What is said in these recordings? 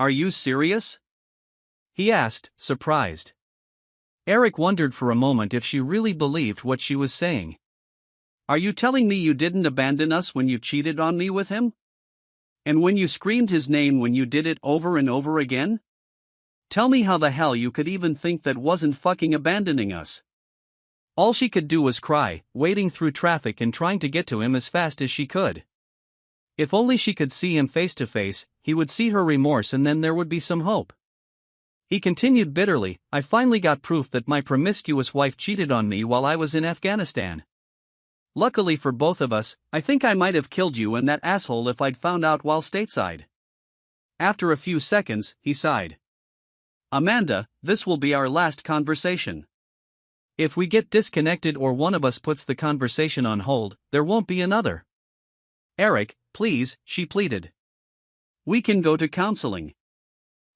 Are you serious? He asked, surprised. Eric wondered for a moment if she really believed what she was saying. Are you telling me you didn't abandon us when you cheated on me with him? And when you screamed his name when you did it over and over again? Tell me how the hell you could even think that wasn't fucking abandoning us. All she could do was cry, wading through traffic and trying to get to him as fast as she could. If only she could see him face to face, he would see her remorse and then there would be some hope. He continued bitterly, I finally got proof that my promiscuous wife cheated on me while I was in Afghanistan. Luckily for both of us, I think I might have killed you and that asshole if I'd found out while stateside. After a few seconds, he sighed. Amanda, this will be our last conversation. If we get disconnected or one of us puts the conversation on hold, there won't be another. Eric, please, she pleaded. We can go to counseling.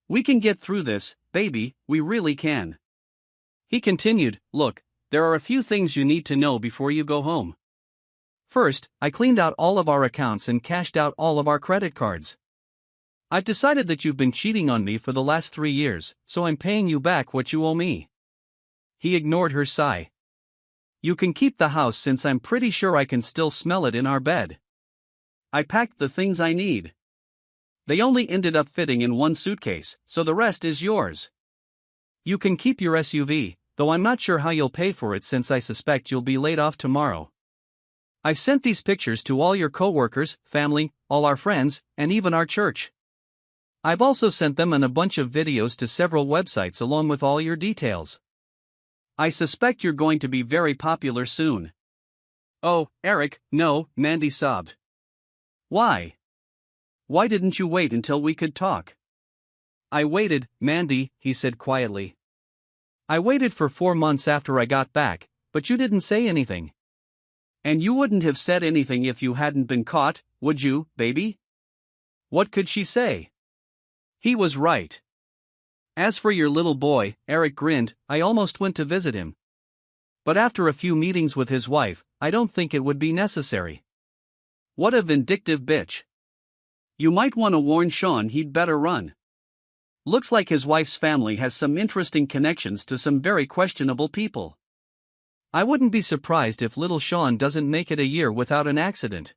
We can get through this, baby, we really can. He continued, look, there are a few things you need to know before you go home. First, I cleaned out all of our accounts and cashed out all of our credit cards. I've decided that you've been cheating on me for the last 3 years, so I'm paying you back what you owe me. He ignored her sigh. You can keep the house since I'm pretty sure I can still smell it in our bed. I packed the things I need. They only ended up fitting in one suitcase, so the rest is yours. You can keep your SUV, though I'm not sure how you'll pay for it since I suspect you'll be laid off tomorrow. I've sent these pictures to all your coworkers, family, all our friends, and even our church. I've also sent them and a bunch of videos to several websites along with all your details. I suspect you're going to be very popular soon. Oh, Eric, no, Mandy sobbed. Why? Why didn't you wait until we could talk? I waited, Mandy, he said quietly. I waited for 4 months after I got back, but you didn't say anything. And you wouldn't have said anything if you hadn't been caught, would you, baby? What could she say? He was right. As for your little boy, Eric grinned, I almost went to visit him. But after a few meetings with his wife, I don't think it would be necessary. What a vindictive bitch. You might want to warn Sean he'd better run. Looks like his wife's family has some interesting connections to some very questionable people. I wouldn't be surprised if little Sean doesn't make it a year without an accident.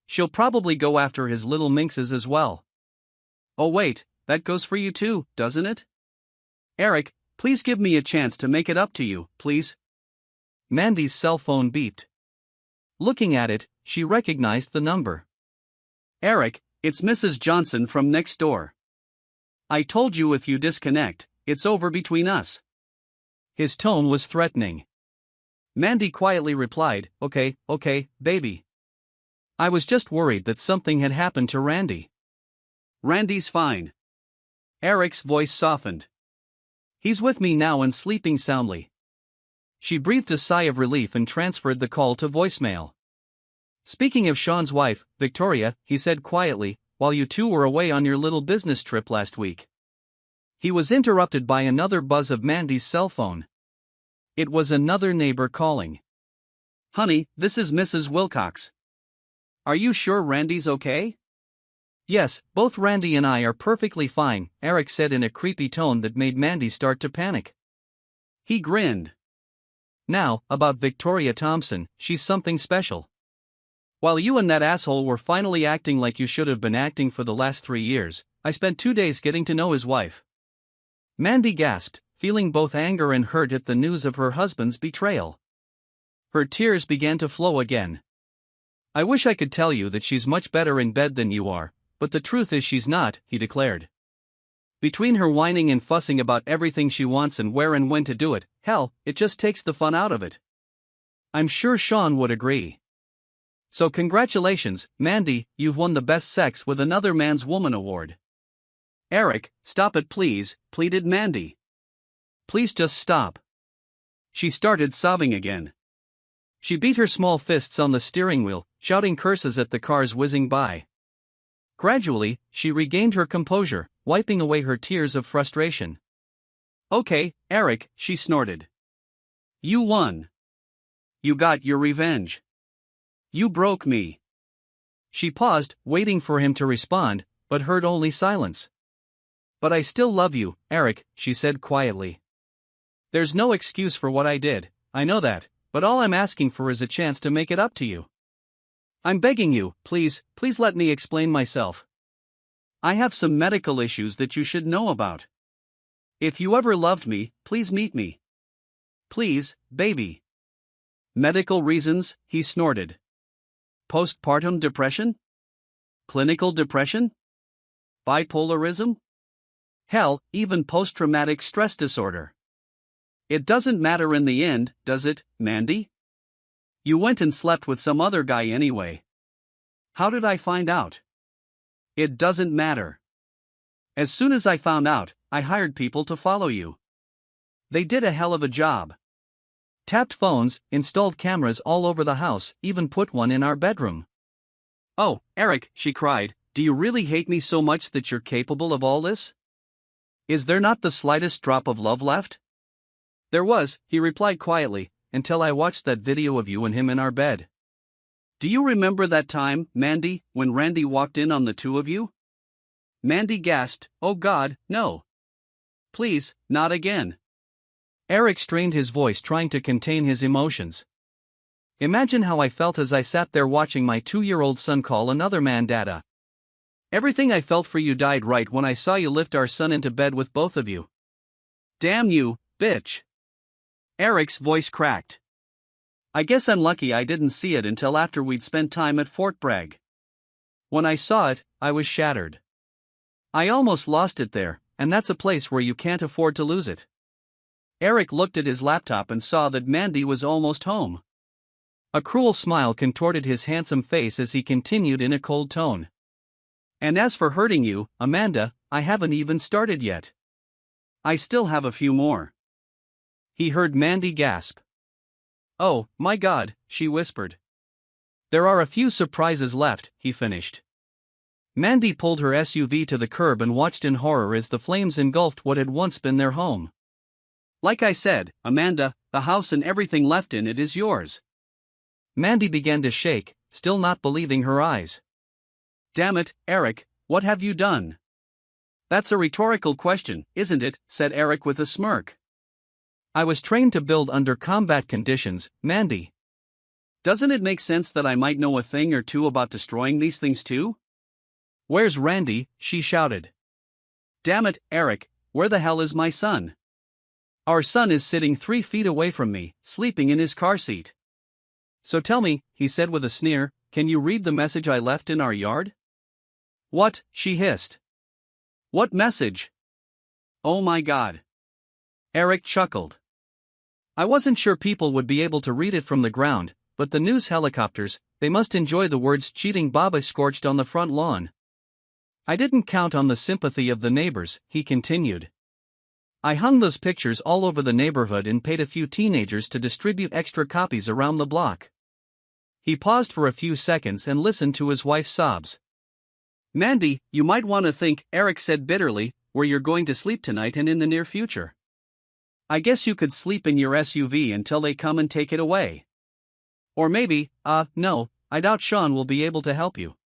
She'll probably go after his little minxes as well. Oh wait, that goes for you too, doesn't it? Eric, please give me a chance to make it up to you, please. Mandy's cell phone beeped. Looking at it, she recognized the number. Eric, it's Mrs. Johnson from next door. I told you if you disconnect, it's over between us. His tone was threatening. Mandy quietly replied, okay, baby. I was just worried that something had happened to Randy. Randy's fine. Eric's voice softened. He's with me now and sleeping soundly. She breathed a sigh of relief and transferred the call to voicemail. Speaking of Sean's wife, Victoria, he said quietly, while you two were away on your little business trip last week. He was interrupted by another buzz of Mandy's cell phone. It was another neighbor calling. Honey, this is Mrs. Wilcox. Are you sure Randy's okay? Yes, both Randy and I are perfectly fine, Eric said in a creepy tone that made Mandy start to panic. He grinned. Now, about Victoria Thompson, she's something special. While you and that asshole were finally acting like you should have been acting for the last 3 years, I spent 2 days getting to know his wife. Mandy gasped, feeling both anger and hurt at the news of her husband's betrayal. Her tears began to flow again. I wish I could tell you that she's much better in bed than you are, but the truth is she's not, he declared. Between her whining and fussing about everything she wants and where and when to do it, hell, it just takes the fun out of it. I'm sure Sean would agree. So congratulations, Mandy, you've won the Best Sex with Another Man's Woman award. Eric, stop it please, pleaded Mandy. Please just stop. She started sobbing again. She beat her small fists on the steering wheel, shouting curses at the cars whizzing by. Gradually, she regained her composure, wiping away her tears of frustration. Okay, Eric, she snorted. You won. You got your revenge. You broke me. She paused, waiting for him to respond, but heard only silence. But I still love you, Eric, she said quietly. There's no excuse for what I did, I know that, but all I'm asking for is a chance to make it up to you. I'm begging you, please let me explain myself. I have some medical issues that you should know about. If you ever loved me, please meet me. Please, baby. Medical reasons, he snorted. Postpartum depression? Clinical depression? Bipolarism? Hell, even post-traumatic stress disorder. It doesn't matter in the end, does it, Mandy? You went and slept with some other guy anyway. How did I find out? It doesn't matter. As soon as I found out, I hired people to follow you. They did a hell of a job. Tapped phones, installed cameras all over the house, even put one in our bedroom. Oh, Eric, she cried, do you really hate me so much that you're capable of all this? Is there not the slightest drop of love left? There was, he replied quietly, until I watched that video of you and him in our bed. Do you remember that time, Mandy, when Randy walked in on the two of you? Mandy gasped, oh God, no. Please, not again. Eric strained his voice trying to contain his emotions. Imagine how I felt as I sat there watching my 2-year-old son call another man Dada. Everything I felt for you died right when I saw you lift our son into bed with both of you. Damn you, bitch. Eric's voice cracked. I guess I'm lucky I didn't see it until after we'd spent time at Fort Bragg. When I saw it, I was shattered. I almost lost it there, and that's a place where you can't afford to lose it. Eric looked at his laptop and saw that Mandy was almost home. A cruel smile contorted his handsome face as he continued in a cold tone. And as for hurting you, Amanda, I haven't even started yet. I still have a few more. He heard Mandy gasp. Oh, my God, she whispered. There are a few surprises left, he finished. Mandy pulled her SUV to the curb and watched in horror as the flames engulfed what had once been their home. Like I said, Amanda, the house and everything left in it is yours. Mandy began to shake, still not believing her eyes. Damn it, Eric, what have you done? That's a rhetorical question, isn't it? Said Eric with a smirk. I was trained to build under combat conditions, Mandy. Doesn't it make sense that I might know a thing or two about destroying these things too? Where's Randy? She shouted. Damn it, Eric, where the hell is my son? Our son is sitting 3 feet away from me, sleeping in his car seat. So tell me, he said with a sneer, can you read the message I left in our yard? What? She hissed. What message? Oh my God. Eric chuckled. I wasn't sure people would be able to read it from the ground, but the news helicopters, they must enjoy the words cheating Baba scorched on the front lawn. I didn't count on the sympathy of the neighbors, he continued. I hung those pictures all over the neighborhood and paid a few teenagers to distribute extra copies around the block. He paused for a few seconds and listened to his wife's sobs. Mandy, you might want to think, Eric said bitterly, where you're going to sleep tonight and in the near future. I guess you could sleep in your SUV until they come and take it away. Or maybe, no, I doubt Sean will be able to help you.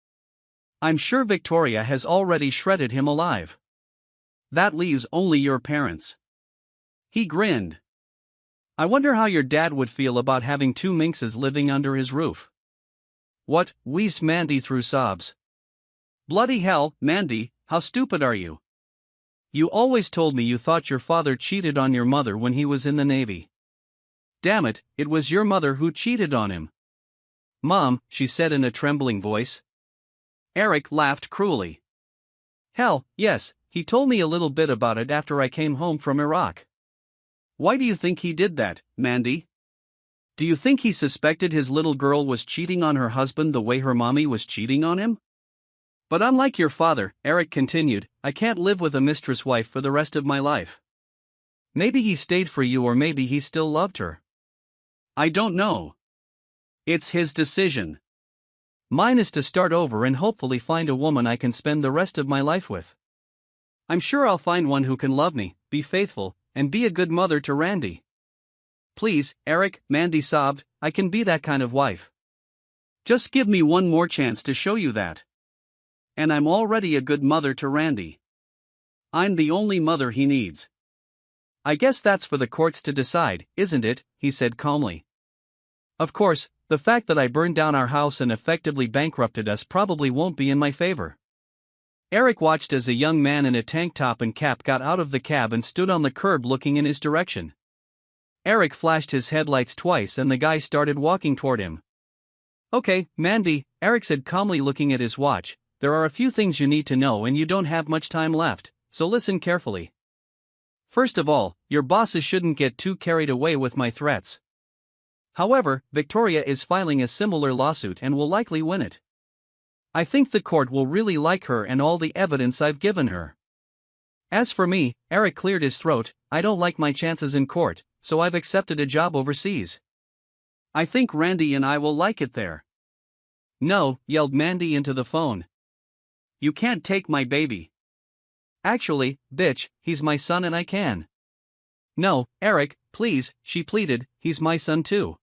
I'm sure Victoria has already shredded him alive. That leaves only your parents. He grinned. I wonder how your dad would feel about having 2 minxes living under his roof. What? Wheezed Mandy through sobs. Bloody hell, Mandy, how stupid are you? You always told me you thought your father cheated on your mother when he was in the Navy. Damn it, it was your mother who cheated on him. Mom, she said in a trembling voice. Eric laughed cruelly. Hell, yes, he told me a little bit about it after I came home from Iraq. Why do you think he did that, Mandy? Do you think he suspected his little girl was cheating on her husband the way her mommy was cheating on him? But unlike your father, Eric continued, I can't live with a mistress wife for the rest of my life. Maybe he stayed for you or maybe he still loved her. I don't know. It's his decision. Mine is to start over and hopefully find a woman I can spend the rest of my life with. I'm sure I'll find one who can love me, be faithful, and be a good mother to Randy. Please, Eric, Mandy sobbed, I can be that kind of wife. Just give me one more chance to show you that. And I'm already a good mother to Randy. I'm the only mother he needs. I guess that's for the courts to decide, isn't it? He said calmly. Of course, the fact that I burned down our house and effectively bankrupted us probably won't be in my favor. Eric watched as a young man in a tank top and cap got out of the cab and stood on the curb looking in his direction. Eric flashed his headlights twice and the guy started walking toward him. Okay, Mandy, Eric said calmly looking at his watch, there are a few things you need to know and you don't have much time left, so listen carefully. First of all, your bosses shouldn't get too carried away with my threats. However, Victoria is filing a similar lawsuit and will likely win it. I think the court will really like her and all the evidence I've given her. As for me, Eric cleared his throat, I don't like my chances in court, so I've accepted a job overseas. I think Randy and I will like it there. No, yelled Mandy into the phone. You can't take my baby. Actually, bitch, he's my son and I can. No, Eric, please, she pleaded, he's my son too.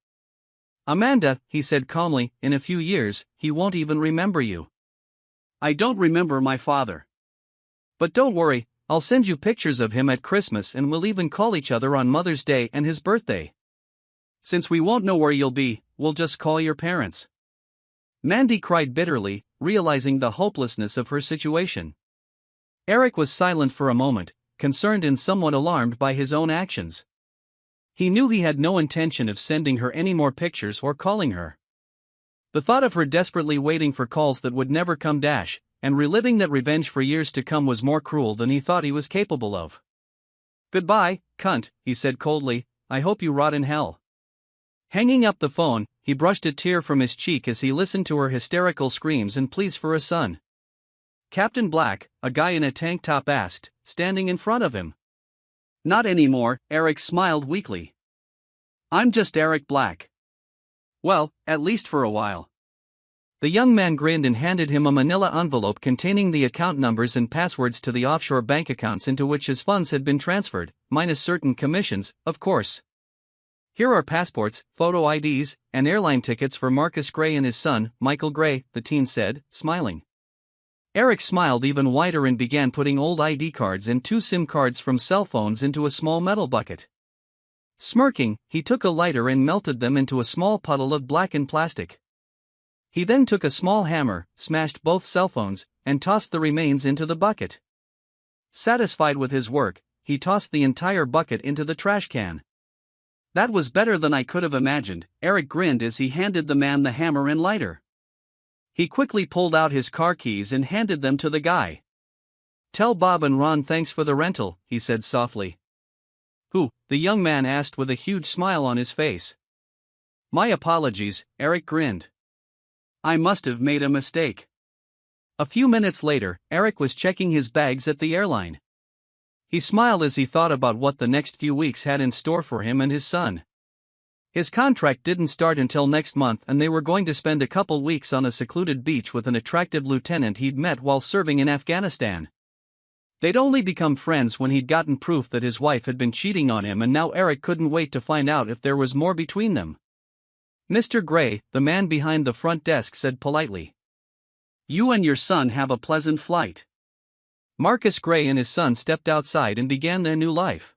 Amanda, he said calmly, in a few years, he won't even remember you. I don't remember my father. But don't worry, I'll send you pictures of him at Christmas and we'll even call each other on Mother's Day and his birthday. Since we won't know where you'll be, we'll just call your parents. Mandy cried bitterly, realizing the hopelessness of her situation. Eric was silent for a moment, concerned and somewhat alarmed by his own actions. He knew he had no intention of sending her any more pictures or calling her. The thought of her desperately waiting for calls that would never come and reliving that revenge for years to come was more cruel than he thought he was capable of. Goodbye, cunt, he said coldly, I hope you rot in hell. Hanging up the phone, he brushed a tear from his cheek as he listened to her hysterical screams and pleas for a son. Captain Black, a guy in a tank top asked, standing in front of him. Not anymore, Eric smiled weakly. I'm just Eric Black. Well, at least for a while. The young man grinned and handed him a manila envelope containing the account numbers and passwords to the offshore bank accounts into which his funds had been transferred, minus certain commissions, of course. Here are passports, photo IDs, and airline tickets for Marcus Gray and his son, Michael Gray, the teen said, smiling. Eric smiled even wider and began putting old ID cards and 2 SIM cards from cell phones into a small metal bucket. Smirking, he took a lighter and melted them into a small puddle of blackened plastic. He then took a small hammer, smashed both cell phones, and tossed the remains into the bucket. Satisfied with his work, he tossed the entire bucket into the trash can. That was better than I could have imagined, Eric grinned as he handed the man the hammer and lighter. He quickly pulled out his car keys and handed them to the guy. Tell Bob and Ron thanks for the rental, he said softly. Who? The young man asked with a huge smile on his face. My apologies, Eric grinned. I must have made a mistake. A few minutes later, Eric was checking his bags at the airline. He smiled as he thought about what the next few weeks had in store for him and his son. His contract didn't start until next month and they were going to spend a couple weeks on a secluded beach with an attractive lieutenant he'd met while serving in Afghanistan. They'd only become friends when he'd gotten proof that his wife had been cheating on him and now Eric couldn't wait to find out if there was more between them. Mr. Gray, the man behind the front desk said politely. You and your son have a pleasant flight. Marcus Gray and his son stepped outside and began their new life.